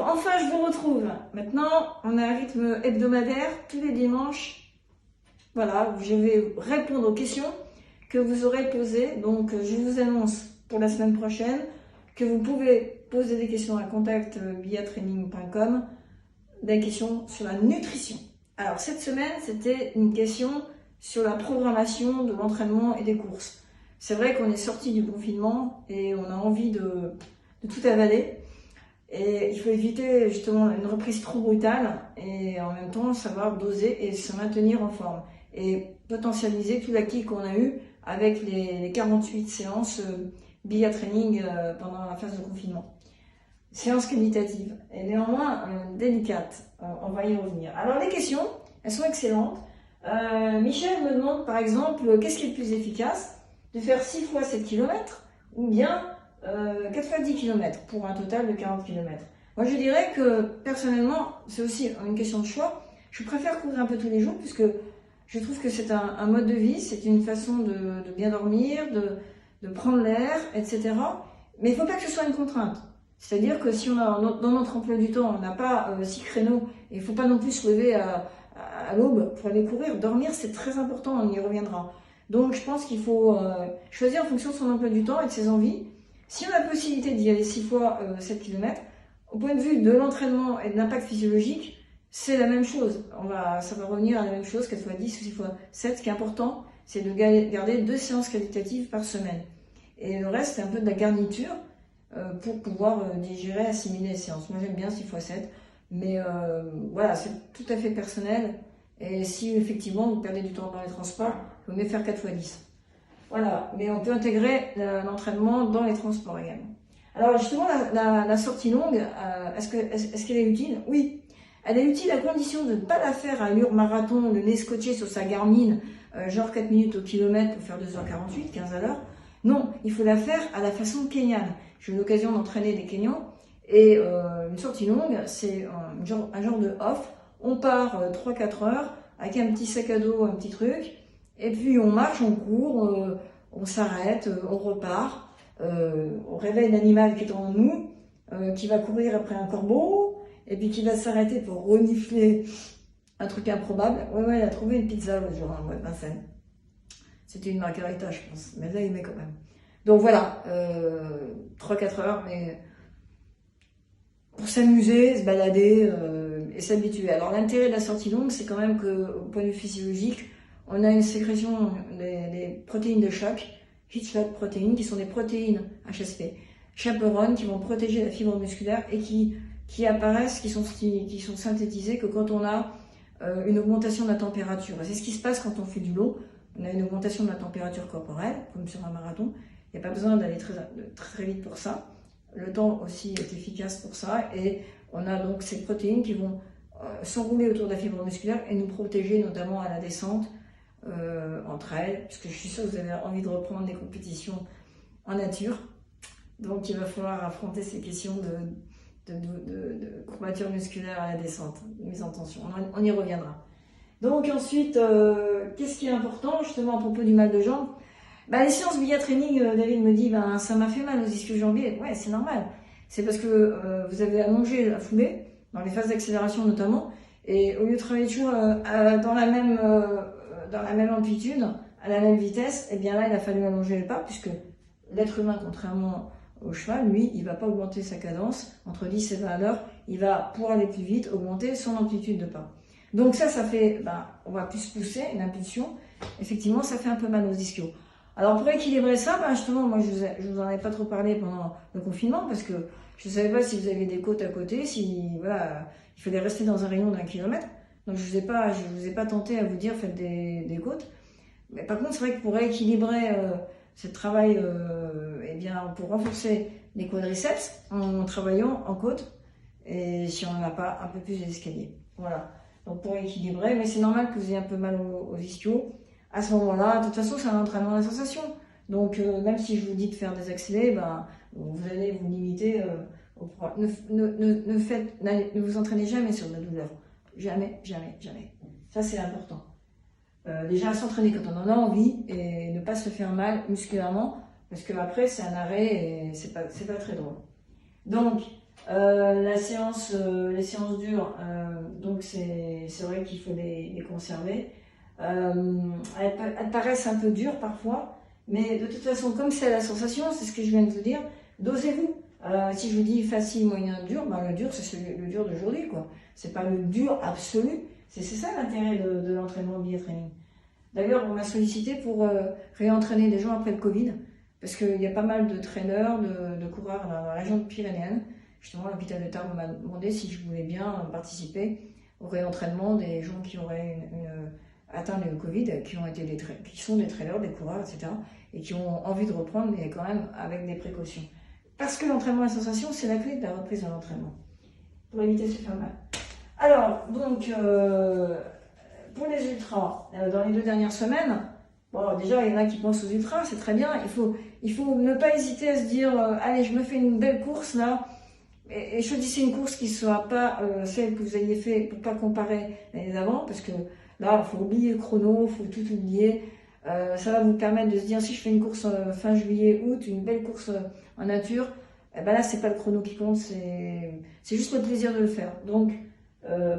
Bonjour, enfin je vous retrouve. Maintenant, on a un rythme hebdomadaire tous les dimanches. Voilà, je vais répondre aux questions que vous aurez posées. Donc, je vous annonce pour la semaine prochaine que vous pouvez poser des questions à contact@biatraining.com, des questions sur la nutrition. Alors, cette semaine, c'était une question sur la programmation de l'entraînement et des courses. C'est vrai qu'on est sorti du confinement et on a envie de tout avaler. Et il faut éviter justement une reprise trop brutale et en même temps savoir doser et se maintenir en forme. Et potentialiser tout l'acquis qu'on a eu avec les 48 séances Biatraining pendant la phase de confinement. Séances qualitatives et néanmoins délicates. On va y revenir. Alors les questions, elles sont excellentes. Michel me demande par exemple, qu'est-ce qui est le plus efficace? De faire 6 fois 7 km ou bien 4 fois 10 km pour un total de 40 km. Moi je dirais que personnellement, c'est aussi une question de choix. Je préfère courir un peu tous les jours puisque je trouve que c'est un mode de vie, c'est une façon de bien dormir, de prendre l'air, etc. Mais il ne faut pas que ce soit une contrainte. C'est-à-dire que si on a dans notre emploi du temps, on n'a pas 6 créneaux, et il ne faut pas non plus se lever à l'aube pour aller courir. Dormir, c'est très important, on y reviendra. Donc je pense qu'il faut choisir en fonction de son emploi du temps et de ses envies. Si on a la possibilité d'y aller 6 fois 7 km, au point de vue de l'entraînement et de l'impact physiologique, c'est la même chose. Ça va revenir à la même chose, 4 fois 10 ou 6 fois 7. Ce qui est important, c'est de garder 2 séances qualitatives par semaine. Et le reste, c'est un peu de la garniture pour pouvoir digérer, assimiler les séances. Moi, j'aime bien 6 fois 7, mais voilà, c'est tout à fait personnel. Et si effectivement vous perdez du temps dans les transports, il vaut mieux faire 4 fois 10. Voilà, mais on peut intégrer l'entraînement dans les transports également. Alors justement, la sortie longue, est-ce qu'elle est utile? Oui, elle est utile à condition de ne pas la faire à allure marathon, le nez scotché sur sa Garmin, genre 4 minutes au kilomètre pour faire 2h48, 15 à l'heure. Non, il faut la faire à la façon kenyane. J'ai eu l'occasion d'entraîner des Kenyans et une sortie longue, c'est un genre de off. On part 3-4 heures avec un petit sac à dos, un petit truc. Et puis on marche, on court, on s'arrête, on repart, on réveille l'animal qui est en nous, qui va courir après un corbeau, et puis qui va s'arrêter pour renifler un truc improbable. Ouais, il a trouvé une pizza l'autre jour dans le bois de Vincennes. C'était une margarita, je pense, mais là il met quand même. Donc voilà, 3-4 heures, mais pour s'amuser, se balader et s'habituer. Alors l'intérêt de la sortie longue, c'est quand même qu'au point de vue physiologique, on a une sécrétion des protéines de choc, heat shock protéines, qui sont des protéines HSP, chaperones, qui vont protéger la fibre musculaire et qui apparaissent, qui sont synthétisées que quand on a une augmentation de la température. C'est ce qui se passe quand on fait du long. On a une augmentation de la température corporelle, comme sur un marathon. Il n'y a pas besoin d'aller très vite pour ça. Le temps aussi est efficace pour ça. Et on a donc ces protéines qui vont s'enrouler autour de la fibre musculaire et nous protéger notamment à la descente entre elles, puisque je suis sûre que vous avez envie de reprendre des compétitions en nature. Donc il va falloir affronter ces questions de courbature musculaire à la descente, de mise en tension. On y reviendra. Donc ensuite, qu'est-ce qui est important justement à propos du mal de jambes? Les séances Biatraining, David me dit, ça m'a fait mal aux ischio-jambiers. Ouais, c'est normal. C'est parce que vous avez allongé la foulée, dans les phases d'accélération notamment, et au lieu de travailler toujours dans la même amplitude, à la même vitesse, et bien là, il a fallu allonger les pas, puisque l'être humain, contrairement au cheval, lui, il ne va pas augmenter sa cadence entre 10 et 20 à l'heure. Il va, pour aller plus vite, augmenter son amplitude de pas. Donc ça fait, on va plus pousser, une impulsion. Effectivement, ça fait un peu mal aux ischios. Alors pour équilibrer ça, justement, moi je vous en avais pas trop parlé pendant le confinement parce que je ne savais pas si vous aviez des côtes à côté, si voilà, il fallait rester dans un rayon d'1 kilomètre. Donc je vous ai pas tenté à vous dire faites des côtes. Mais par contre, c'est vrai que pour rééquilibrer ce travail, pour renforcer les quadriceps en travaillant en côte et si on n'en a pas un peu plus d'escalier. Voilà. Donc pour équilibrer, mais c'est normal que vous ayez un peu mal aux ischios. À ce moment-là, de toute façon, c'est un entraînement de la sensation. Donc, même si je vous dis de faire des accélés, vous allez vous limiter ne vous entraînez jamais sur de la douleur. Jamais, jamais, jamais. Ça, c'est important. Déjà, s'entraîner quand on en a envie et ne pas se faire mal musculairement, parce que après, c'est un arrêt et c'est pas très drôle. Donc, Les séances dures, donc c'est vrai qu'il faut les conserver. Elles paraissent un peu dures parfois, mais de toute façon, comme c'est la sensation, c'est ce que je viens de vous dire, dosez-vous. Si je vous dis facile, moyen, dur, ben le dur, c'est le dur d'aujourd'hui, quoi. C'est pas le dur absolu. C'est ça l'intérêt de l'entraînement billet training. D'ailleurs, on m'a sollicité pour réentraîner des gens après le Covid, parce qu'il y a pas mal de traîneurs, de coureurs dans la région pyrénéenne. Justement, l'hôpital de Tarbes m'a demandé si je voulais bien participer au réentraînement des gens qui auraient atteint le Covid, qui sont des traîneurs, des coureurs, etc. et qui ont envie de reprendre, mais quand même avec des précautions. Parce que l'entraînement à la sensation, c'est la clé de la reprise de l'entraînement, pour éviter de se faire mal. Alors, donc, pour les ultras, dans les 2 dernières semaines, bon, déjà, il y en a qui pensent aux ultras, c'est très bien. Il faut ne pas hésiter à se dire, allez, je me fais une belle course là, et choisissez une course qui ne soit pas celle que vous aviez fait pour ne pas comparer l'année d'avant, parce que là, il faut oublier le chrono, il faut tout oublier. Ça va vous permettre de se dire, si je fais une course fin juillet, août, une belle course en nature, eh ben là, c'est pas le chrono qui compte, c'est juste le plaisir de le faire. Donc,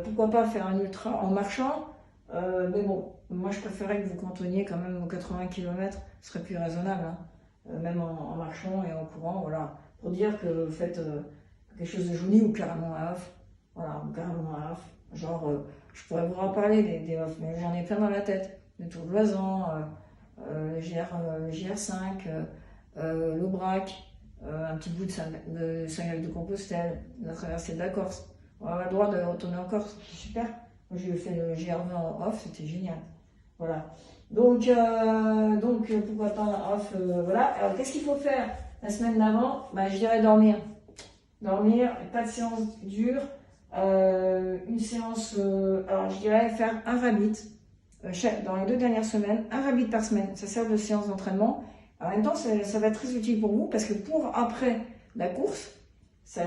pourquoi pas faire un ultra en marchant, mais bon, moi je préférais que vous cantonniez quand même aux 80 km, ce serait plus raisonnable, hein. Même en marchant et en courant, voilà, pour dire que vous faites quelque chose de joli ou carrément un off, voilà, ou carrément un off. Genre, je pourrais vous en parler des off, mais j'en ai plein dans la tête. Le Tour de Loisan, le GR5, l'Aubrac, un petit bout de Saint-Gall-de-Compostelle, la traversée de la Corse. On a le droit de retourner en Corse, c'est super. Moi j'ai fait le GR20 en off, c'était génial. Voilà. Donc pourquoi pas un off, voilà. Alors qu'est-ce qu'il faut faire la semaine d'avant? Bah, je dirais dormir. Dormir, pas de séance dure. Une séance, alors je dirais faire un rabbit dans les 2 dernières semaines, un rabbit par semaine. Ça sert de séance d'entraînement. En même temps, ça va être très utile pour vous parce que pour après la course, ça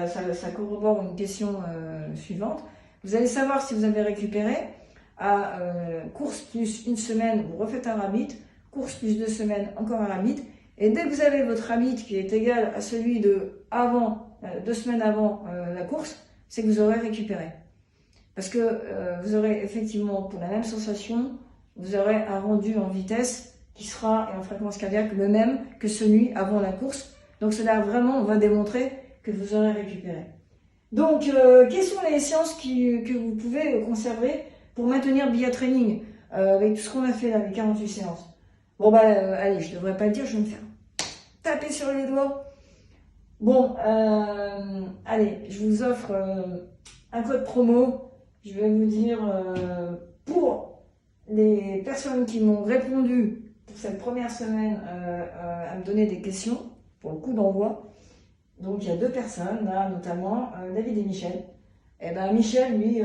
corrobore une question suivante. Vous allez savoir si vous avez récupéré. À course plus 1 semaine, vous refaites un rabbit. Course plus 2 semaines, encore un rabbit. Et dès que vous avez votre rabbit qui est égal à celui de 2 semaines avant la course, c'est que vous aurez récupéré. Parce que vous aurez effectivement, pour la même sensation, vous aurez un rendu en vitesse qui sera, et en fréquence cardiaque, le même que celui avant la course. Donc cela vraiment, on va démontrer que vous aurez récupéré. Donc, quelles sont les séances que vous pouvez conserver pour maintenir le billet training avec tout ce qu'on a fait là, les 48 séances? Bon, bah, allez, je devrais pas le dire, je vais me faire taper sur les doigts. Bon, allez, je vous offre un code promo. Je vais vous dire, pour les personnes qui m'ont répondu pour cette première semaine à me donner des questions, pour le coup d'envoi. Donc il y a 2 personnes, là, notamment David et Michel. Et ben Michel, lui,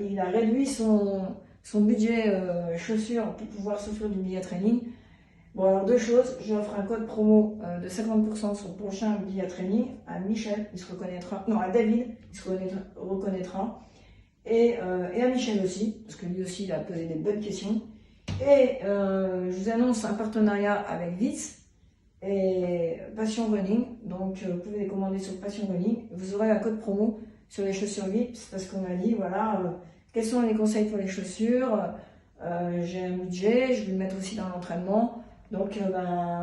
il a réduit son budget chaussures pour pouvoir s'offrir du billet training. Bon, alors 2 choses, je lui offre un code promo de 50% sur le prochain billet training. À Michel, il se reconnaîtra, non, à David, il se reconnaîtra. Et à Michel aussi, parce que lui aussi, il a posé des bonnes questions. Et je vous annonce un partenariat avec Vitz et Passion Running. Donc, vous pouvez les commander sur Passion Running. Vous aurez un code promo sur les chaussures Vitz, parce qu'on m'a dit, voilà, quels sont les conseils pour les chaussures. J'ai un budget, je vais le mettre aussi dans l'entraînement. Donc,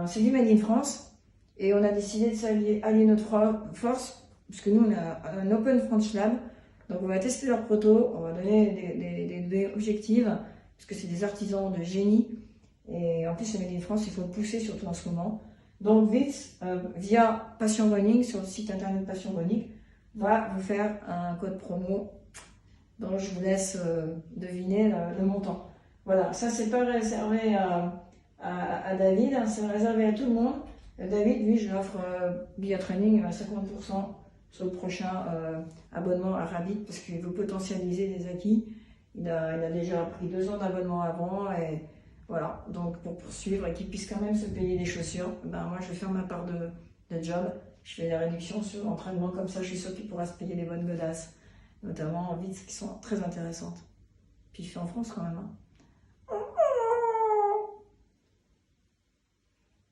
c'est du Made in France. Et on a décidé de s'allier notre force, puisque nous, on a un Open French Lab. Donc, on va tester leur proto, on va donner des données objectives, parce que c'est des artisans de génie. Et en plus, c'est Made in France, il faut le pousser, surtout en ce moment. Donc, Vitz, via Passion Running, sur le site internet Passion Running, va vous faire un code promo dont je vous laisse deviner le montant. Voilà, ça, c'est pas réservé à David, hein, c'est réservé à tout le monde. David, lui, je lui offre billet training à 50% sur le prochain abonnement à Rabbit, parce qu'il veut potentialiser les acquis. Il a déjà pris 2 ans d'abonnement avant, et voilà, donc pour poursuivre et qu'il puisse quand même se payer les chaussures, moi je vais faire ma part de job. Je fais des réductions sur l'entraînement, comme ça je suis sûre qu'il pourra se payer les bonnes godasses, notamment en Vitz, qui sont très intéressantes. Puis je fais en France quand même, hein.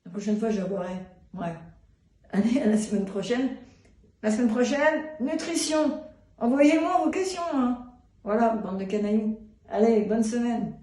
La prochaine fois, je boirai. Ouais. Allez, à la semaine prochaine. La semaine prochaine, nutrition. Envoyez-moi vos questions, hein. Voilà, bande de canailloux. Allez, bonne semaine.